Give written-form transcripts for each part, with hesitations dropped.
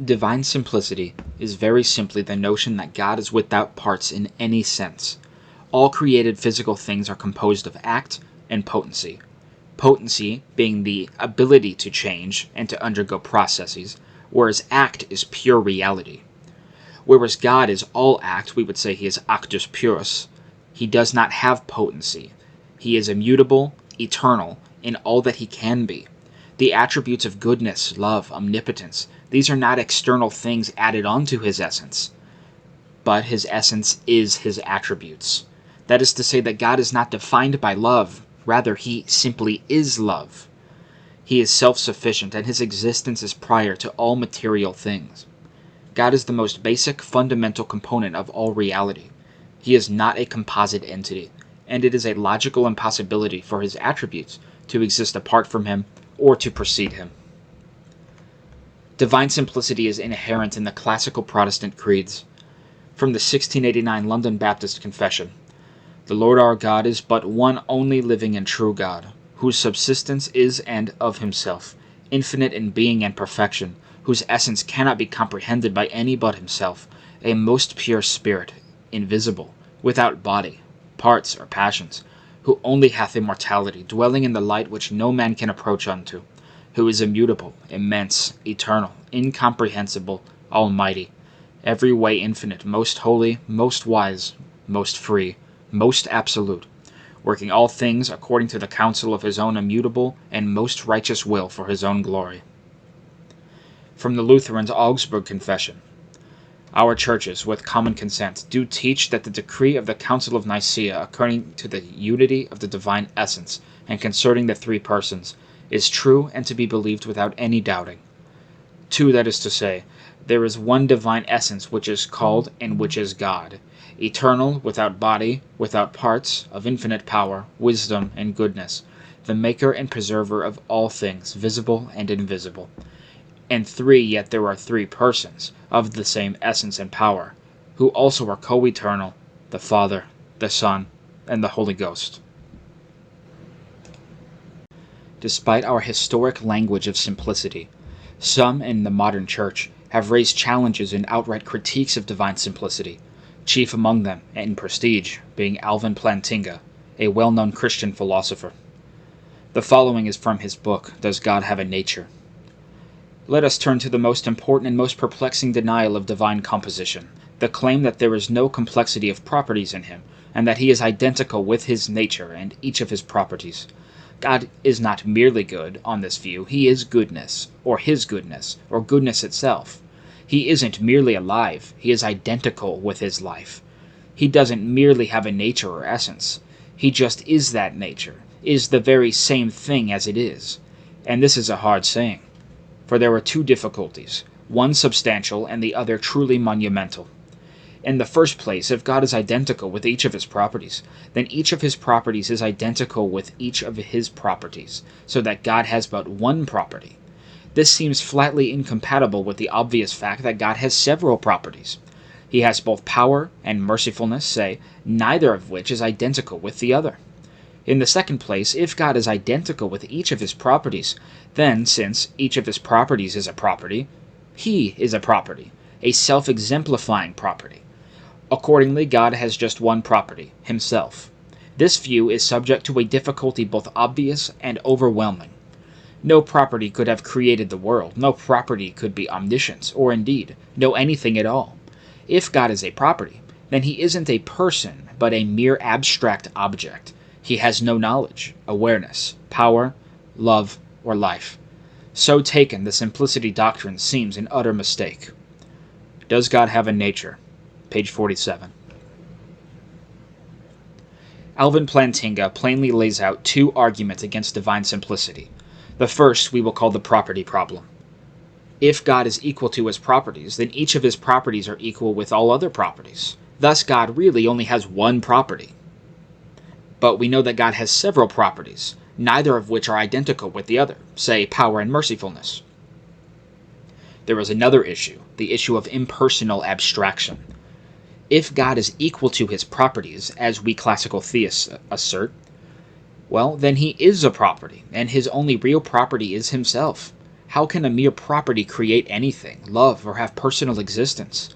Divine simplicity is very simply the notion that God is without parts in any sense. All created physical things are composed of act and potency. Potency being the ability to change and to undergo processes, whereas act is pure reality. Whereas God is all act, we would say he is actus purus. He does not have potency. He is immutable, eternal, in all that he can be. The attributes of goodness, love, omnipotence, these are not external things added onto his essence, but his essence is his attributes. That is to say that God is not defined by love, rather he simply is love. He is self-sufficient, and his existence is prior to all material things. God is the most basic, fundamental component of all reality. He is not a composite entity, and it is a logical impossibility for his attributes to exist apart from him or to precede him. Divine simplicity is inherent in the classical Protestant creeds. From the 1689 London Baptist Confession, "The Lord our God is but one only living and true God, whose subsistence is and of himself, infinite in being and perfection, whose essence cannot be comprehended by any but himself, a most pure spirit, invisible, without body, parts, or passions, who only hath immortality, dwelling in the light which no man can approach unto, who is immutable, immense, eternal, incomprehensible, almighty, every way infinite, most holy, most wise, most free, most absolute, working all things according to the counsel of his own immutable and most righteous will for his own glory." From the Lutherans' Augsburg Confession, "Our churches, with common consent, do teach that the decree of the Council of Nicaea according to the unity of the divine essence and concerning the three persons is true and to be believed without any doubting. 2. That is to say, there is one divine essence which is called and which is God, eternal, without body, without parts, of infinite power, wisdom, and goodness, the maker and preserver of all things, visible and invisible. And 3. Yet there are three persons, of the same essence and power, who also are co-eternal, the Father, the Son, and the Holy Ghost." Despite our historic language of simplicity, some in the modern church have raised challenges and outright critiques of divine simplicity, chief among them, in prestige, being Alvin Plantinga, a well-known Christian philosopher. The following is from his book, Does God Have a Nature? Let us turn to the most important and most perplexing denial of divine composition, the claim that there is no complexity of properties in him, and that he is identical with his nature and each of his properties. God is not merely good on this view, he is goodness, or his goodness, or goodness itself. He isn't merely alive, he is identical with his life. He doesn't merely have a nature or essence, he just is that nature, is the very same thing as it is. And this is a hard saying, for there are two difficulties, one substantial and the other truly monumental. In the first place, if God is identical with each of his properties, then each of his properties is identical with each of his properties, so that God has but one property. This seems flatly incompatible with the obvious fact that God has several properties. He has both power and mercifulness, say, neither of which is identical with the other. In the second place, if God is identical with each of his properties, then, since each of his properties is a property, he is a property, a self-exemplifying property. Accordingly, God has just one property, himself. This view is subject to a difficulty both obvious and overwhelming. No property could have created the world, no property could be omniscience, or indeed, know anything at all. If God is a property, then he isn't a person, but a mere abstract object. He has no knowledge, awareness, power, love, or life. So taken, the simplicity doctrine seems an utter mistake. Does God have a nature? Page 47. Alvin Plantinga plainly lays out two arguments against divine simplicity. The first we will call the property problem. If God is equal to his properties, then each of his properties are equal with all other properties. Thus, God really only has one property. But we know that God has several properties, neither of which are identical with the other, say power and mercifulness. There is another issue, the issue of impersonal abstraction. If God is equal to his properties, as we classical theists assert, well, then he is a property, and his only real property is himself. How can a mere property create anything, love, or have personal existence?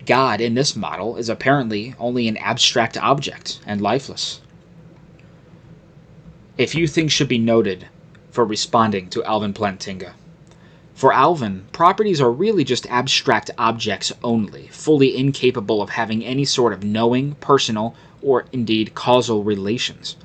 God, in this model, is apparently only an abstract object and lifeless. A few things should be noted for responding to Alvin Plantinga. For Alvin, properties are really just abstract objects only, fully incapable of having any sort of knowing, personal, or indeed causal relations.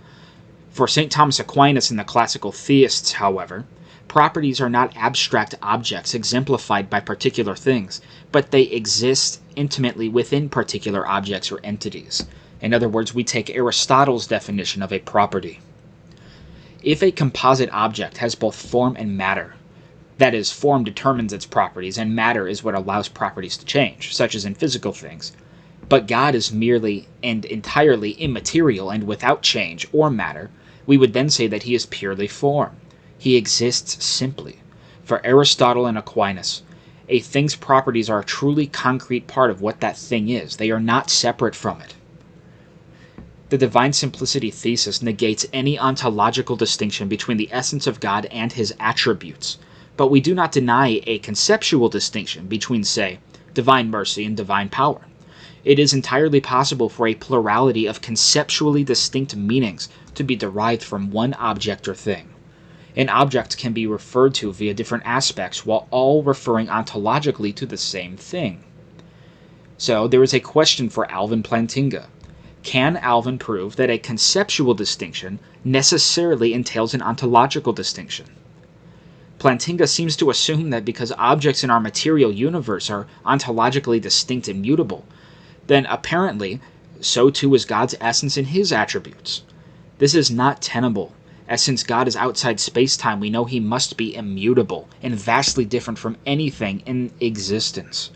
For St. Thomas Aquinas and the classical theists, however, properties are not abstract objects exemplified by particular things, but they exist intimately within particular objects or entities. In other words, we take Aristotle's definition of a property. If a composite object has both form and matter, that is, form determines its properties, and matter is what allows properties to change, such as in physical things, but God is merely and entirely immaterial and without change or matter, we would then say that he is purely form. He exists simply. For Aristotle and Aquinas, a thing's properties are a truly concrete part of what that thing is. They are not separate from it. The divine simplicity thesis negates any ontological distinction between the essence of God and his attributes, but we do not deny a conceptual distinction between, say, divine mercy and divine power. It is entirely possible for a plurality of conceptually distinct meanings to be derived from one object or thing. An object can be referred to via different aspects while all referring ontologically to the same thing. So there is a question for Alvin Plantinga. Can Alvin prove that a conceptual distinction necessarily entails an ontological distinction? Plantinga seems to assume that because objects in our material universe are ontologically distinct and mutable, then apparently so too is God's essence and his attributes. This is not tenable, as since God is outside space-time, we know he must be immutable and vastly different from anything in existence.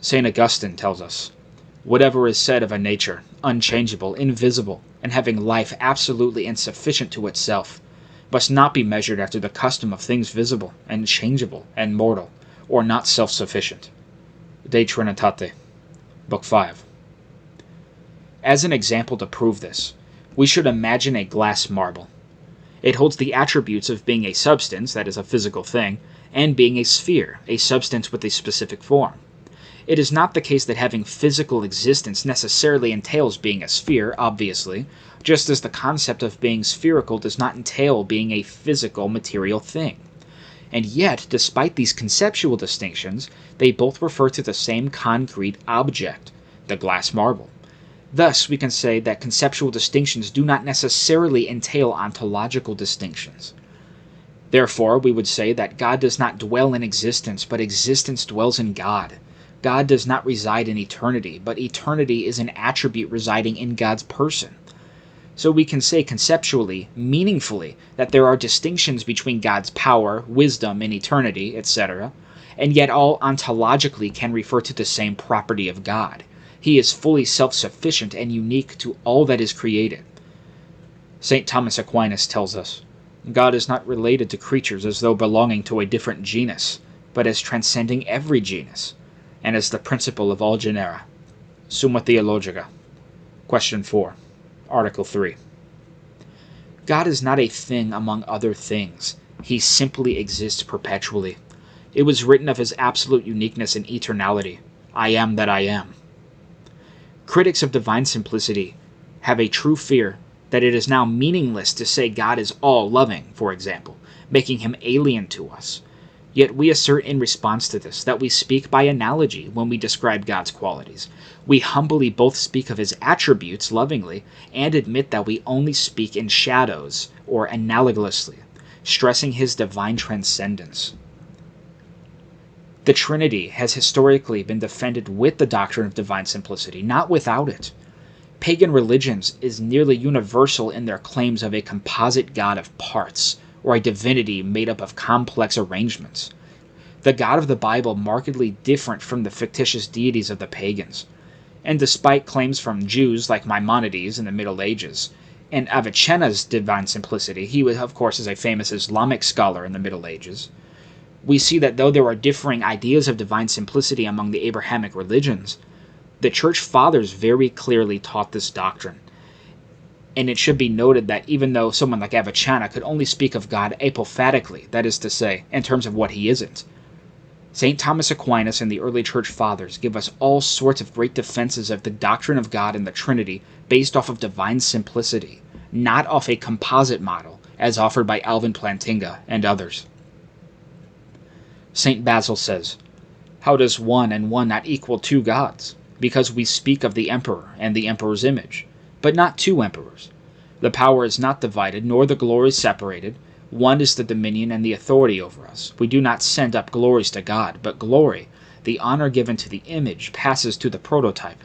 St. Augustine tells us, "Whatever is said of a nature, unchangeable, invisible, and having life absolutely insufficient to itself, must not be measured after the custom of things visible, and changeable, and mortal, or not self-sufficient." De Trinitate, Book 5. As an example to prove this, we should imagine a glass marble. It holds the attributes of being a substance, that is a physical thing, and being a sphere, a substance with a specific form. It is not the case that having physical existence necessarily entails being a sphere, obviously, just as the concept of being spherical does not entail being a physical, material thing. And yet, despite these conceptual distinctions, they both refer to the same concrete object, the glass marble. Thus, we can say that conceptual distinctions do not necessarily entail ontological distinctions. Therefore, we would say that God does not dwell in existence, but existence dwells in God. God does not reside in eternity, but eternity is an attribute residing in God's person. So we can say conceptually, meaningfully, that there are distinctions between God's power, wisdom, and eternity, etc., and yet all ontologically can refer to the same property of God. He is fully self-sufficient and unique to all that is created. St. Thomas Aquinas tells us, "God is not related to creatures as though belonging to a different genus, but as transcending every genus, and as the principle of all genera." Summa Theologica, Question 4, Article 3. God is not a thing among other things. He simply exists perpetually. It was written of his absolute uniqueness and eternality. I am that I am. Critics of divine simplicity have a true fear that it is now meaningless to say God is all-loving, for example, making him alien to us. Yet we assert in response to this that we speak by analogy when we describe God's qualities. We humbly both speak of his attributes lovingly and admit that we only speak in shadows or analogously, stressing his divine transcendence. The Trinity has historically been defended with the doctrine of divine simplicity, not without it. Pagan religions is nearly universal in their claims of a composite God of parts, or a divinity made up of complex arrangements. The God of the Bible markedly different from the fictitious deities of the pagans. And despite claims from Jews like Maimonides in the Middle Ages, and Avicenna's divine simplicity, he was, of course, is a famous Islamic scholar in the Middle Ages, we see that though there are differing ideas of divine simplicity among the Abrahamic religions, the Church Fathers very clearly taught this doctrine. And it should be noted that even though someone like Avicenna could only speak of God apophatically, that is to say, in terms of what he isn't, St. Thomas Aquinas and the early church fathers give us all sorts of great defenses of the doctrine of God and the Trinity based off of divine simplicity, not off a composite model, as offered by Alvin Plantinga and others. St. Basil says, "How does one and one not equal two gods? Because we speak of the emperor and the emperor's image, but not two emperors. The power is not divided, nor the glory separated. One is the dominion and the authority over us. We do not send up glories to God, but glory, the honor given to the image, passes to the prototype.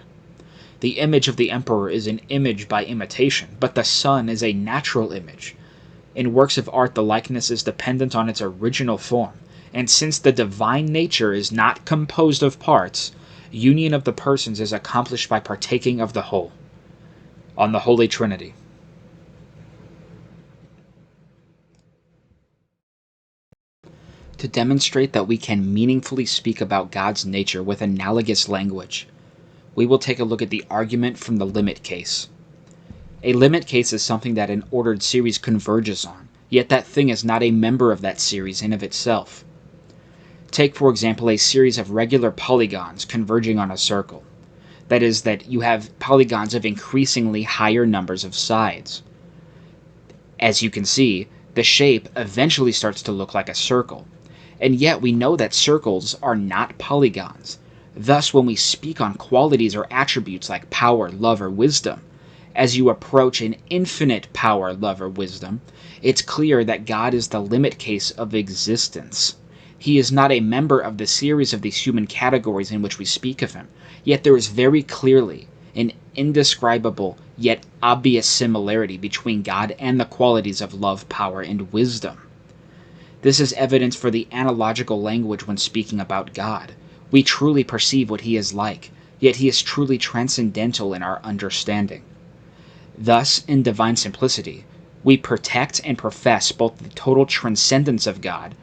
The image of the emperor is an image by imitation, but the son is a natural image. In works of art, the likeness is dependent on its original form, and since the divine nature is not composed of parts, union of the persons is accomplished by partaking of the whole." On the Holy Trinity. To demonstrate that we can meaningfully speak about God's nature with analogous language, we will take a look at the argument from the limit case. A limit case is something that an ordered series converges on, yet that thing is not a member of that series in of itself. Take, for example, a series of regular polygons converging on a circle. That is, that you have polygons of increasingly higher numbers of sides. As you can see, the shape eventually starts to look like a circle, and yet we know that circles are not polygons. Thus, when we speak on qualities or attributes like power, love, or wisdom, as you approach an infinite power, love, or wisdom, it's clear that God is the limit case of existence. He is not a member of the series of these human categories in which we speak of him, yet there is very clearly an indescribable yet obvious similarity between God and the qualities of love, power, and wisdom. This is evidence for the analogical language when speaking about God. We truly perceive what he is like, yet he is truly transcendental in our understanding. Thus, in divine simplicity, we protect and profess both the total transcendence of God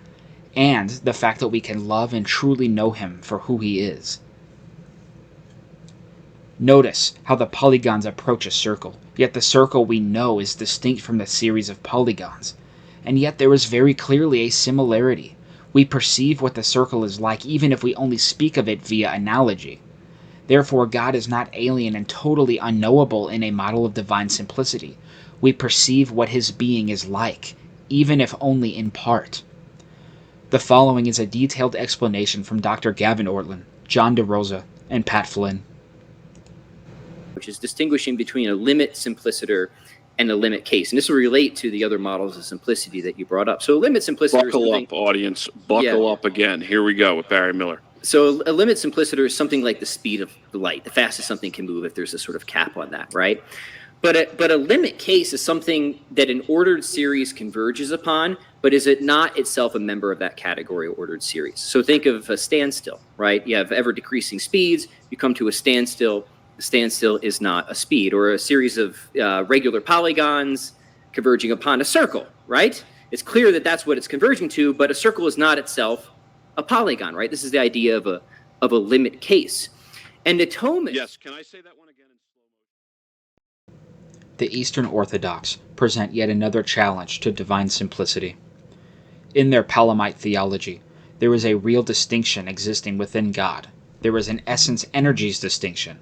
and the fact that we can love and truly know him for who he is. Notice how the polygons approach a circle, yet the circle we know is distinct from the series of polygons. And yet there is very clearly a similarity. We perceive what the circle is like even if we only speak of it via analogy. Therefore, God is not alien and totally unknowable in a model of divine simplicity. We perceive what his being is like, even if only in part. The following is a detailed explanation from Dr. Gavin Ortlund, John DeRosa, and Pat Flynn. Which is distinguishing between a limit simpliciter and a limit case. And this will relate to the other models of simplicity that you brought up. So a limit simpliciter Buckle is something, up, audience. Buckle up again. Here we go with Barry Miller. So a limit simpliciter is something like the speed of the light, the fastest something can move if there's a sort of cap on that, right? But a limit case is something that an ordered series converges upon, but is it not itself a member of that category or ordered series? So think of a standstill, right? You have ever decreasing speeds, you come to a standstill. The standstill is not a speed, or a series of regular polygons converging upon a circle, right? It's clear that that's what it's converging to, but a circle is not itself a polygon, right? This is the idea of a limit case. And atonement. Yes, can I say that one again in slow motion? The Eastern Orthodox present yet another challenge to divine simplicity. In their Palamite theology, there is a real distinction existing within God. There is an essence-energies distinction.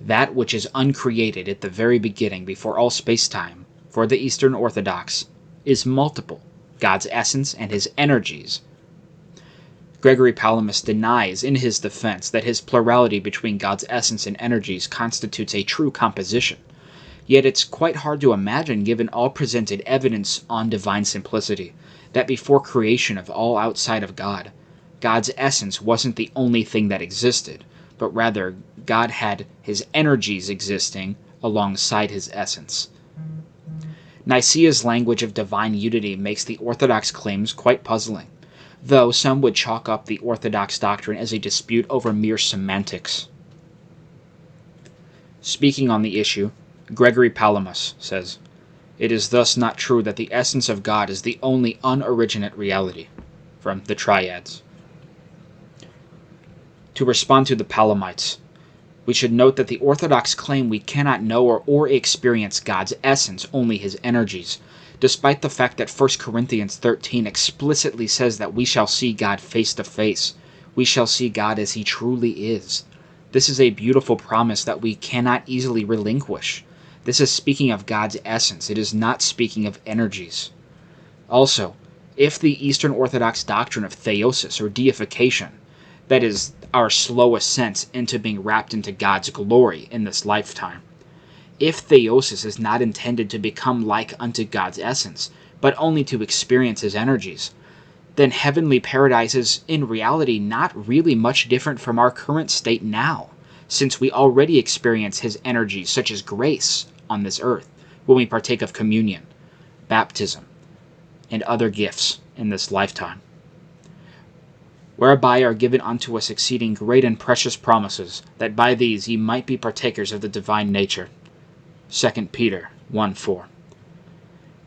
That which is uncreated at the very beginning before all space-time, for the Eastern Orthodox, is multiple, God's essence and his energies. Gregory Palamas denies in his defense that his plurality between God's essence and energies constitutes a true composition, yet it's quite hard to imagine, given all presented evidence on divine simplicity, that before creation of all outside of God, God's essence wasn't the only thing that existed, but rather God had his energies existing alongside his essence. Nicaea's language of divine unity makes the Orthodox claims quite puzzling, though some would chalk up the Orthodox doctrine as a dispute over mere semantics. Speaking on the issue, Gregory Palamas says, "It is thus not true that the essence of God is the only unoriginate reality," from the Triads. To respond to the Palamites, We should note that the Orthodox claim we cannot know or experience God's essence, only his energies, despite the fact that 1 Corinthians 13 explicitly says that we shall see God face to face. We shall see God as he truly is. This is a beautiful promise that we cannot easily relinquish. This is speaking of God's essence. It is not speaking of energies. Also, if the Eastern Orthodox doctrine of theosis or deification, that is our slow ascent into being wrapped into God's glory in this lifetime, if theosis is not intended to become like unto God's essence, but only to experience his energies, then heavenly paradise is in reality not really much different from our current state now, since we already experience his energies such as grace on this earth when we partake of communion, baptism, and other gifts in this lifetime, whereby are given unto us exceeding great and precious promises, that by these ye might be partakers of the divine nature. 2 Peter 1:4.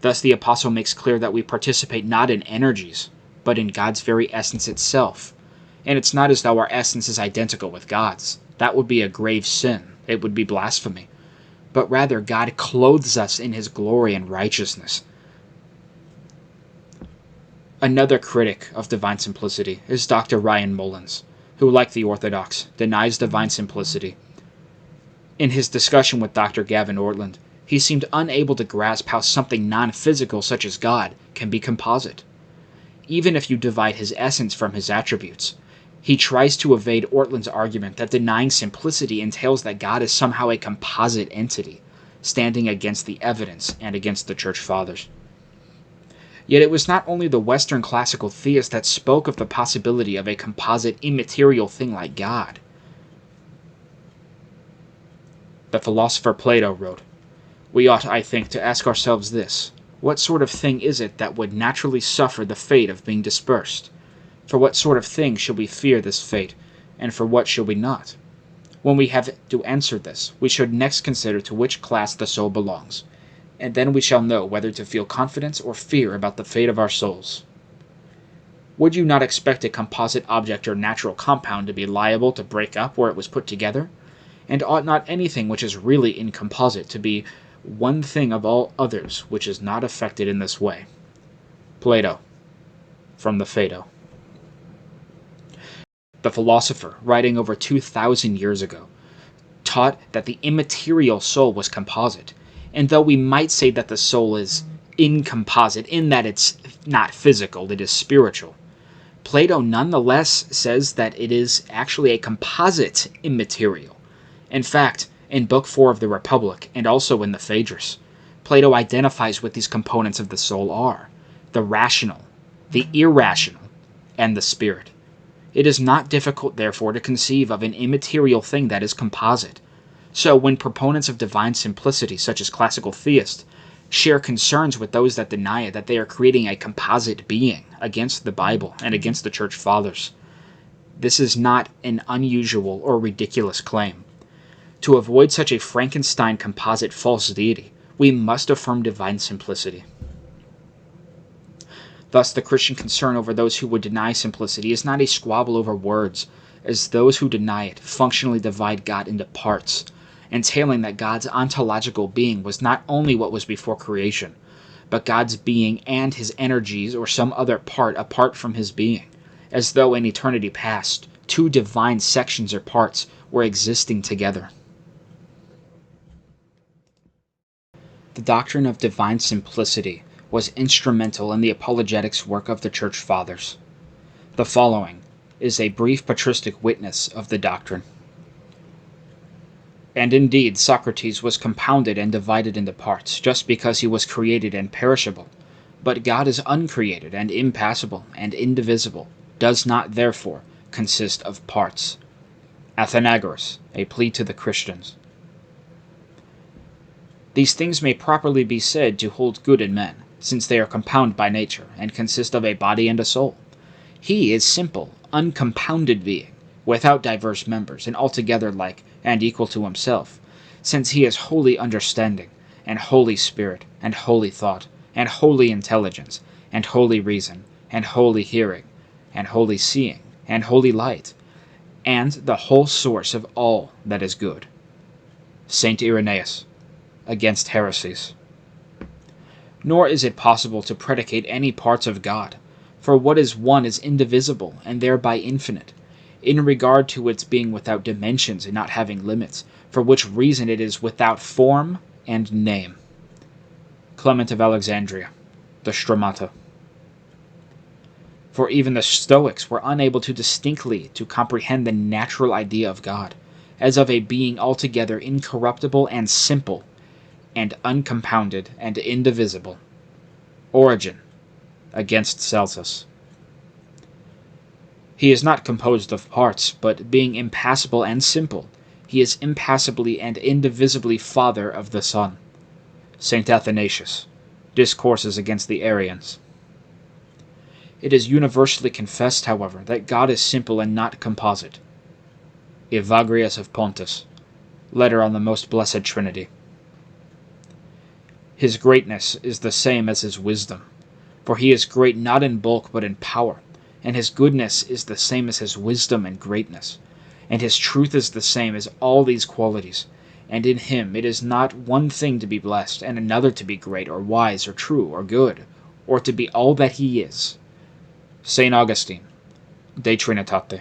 Thus the apostle makes clear that we participate not in energies, but in God's very essence itself. And it's not as though our essence is identical with God's. That would be a grave sin. It would be blasphemy. But rather, God clothes us in his glory and righteousness. Another critic of divine simplicity is Dr. Ryan Mullins, who, like the Orthodox, denies divine simplicity. In his discussion with Dr. Gavin Ortland, he seemed unable to grasp how something non-physical such as God can be composite. Even if you divide his essence from his attributes, he tries to evade Ortland's argument that denying simplicity entails that God is somehow a composite entity, standing against the evidence and against the Church Fathers. Yet it was not only the Western classical theists that spoke of the possibility of a composite, immaterial thing like God. The philosopher Plato wrote, "We ought, I think, to ask ourselves this: what sort of thing is it that would naturally suffer the fate of being dispersed? For what sort of thing should we fear this fate, and for what should we not? When we have to answer this, we should next consider to which class the soul belongs, and then we shall know whether to feel confidence or fear about the fate of our souls." Would you not expect a composite object or natural compound to be liable to break up where it was put together? And ought not anything which is really incomposite to be one thing of all others which is not affected in this way? Plato, from the Phaedo. The philosopher, writing over 2,000 years ago, taught that the immaterial soul was composite, and though we might say that the soul is incomposite in that it's not physical, it is spiritual, Plato nonetheless says that it is actually a composite immaterial. In fact, in Book 4 of the Republic, and also in the Phaedrus, Plato identifies what these components of the soul are: the rational, the irrational, and the spirit. It is not difficult, therefore, to conceive of an immaterial thing that is composite. So when proponents of divine simplicity, such as classical theists, share concerns with those that deny it, that they are creating a composite being against the Bible and against the Church Fathers, this is not an unusual or ridiculous claim. To avoid such a Frankenstein composite false deity, we must affirm divine simplicity. Thus, the Christian concern over those who would deny simplicity is not a squabble over words, as those who deny it functionally divide God into parts, entailing that God's ontological being was not only what was before creation, but God's being and his energies or some other part apart from his being, as though in eternity past, two divine sections or parts were existing together. The doctrine of divine simplicity was instrumental in the apologetics work of the Church Fathers. The following is a brief patristic witness of the doctrine. And indeed, Socrates was compounded and divided into parts, just because he was created and perishable. But God is uncreated and impassible and indivisible, does not therefore consist of parts. Athenagoras, a plea to the Christians. These things may properly be said to hold good in men, since they are compound by nature, and consist of a body and a soul. He is simple, uncompounded being, without diverse members, and altogether like and equal to himself, since he is wholly understanding, and holy spirit, and holy thought, and holy intelligence, and holy reason, and holy hearing, and holy seeing, and holy light, and the whole source of all that is good. St. Irenaeus, Against Heresies. Nor is it possible to predicate any parts of God, for what is one is indivisible and thereby infinite, in regard to its being without dimensions and not having limits, for which reason it is without form and name. Clement of Alexandria, the Stromata. For even the Stoics were unable distinctly to comprehend the natural idea of God, as of a being altogether incorruptible and simple, and uncompounded and indivisible. Origen, Against Celsus. He is not composed of parts, but being impassible and simple, he is impassibly and indivisibly Father of the Son. St. Athanasius, Discourses against the Arians. It is universally confessed, however, that God is simple and not composite. Evagrius of Pontus, Letter on the Most Blessed Trinity. His greatness is the same as his wisdom, for he is great not in bulk but in power, and his goodness is the same as his wisdom and greatness, and his truth is the same as all these qualities, and in him it is not one thing to be blessed, and another to be great, or wise, or true, or good, or to be all that he is. St. Augustine, De Trinitate.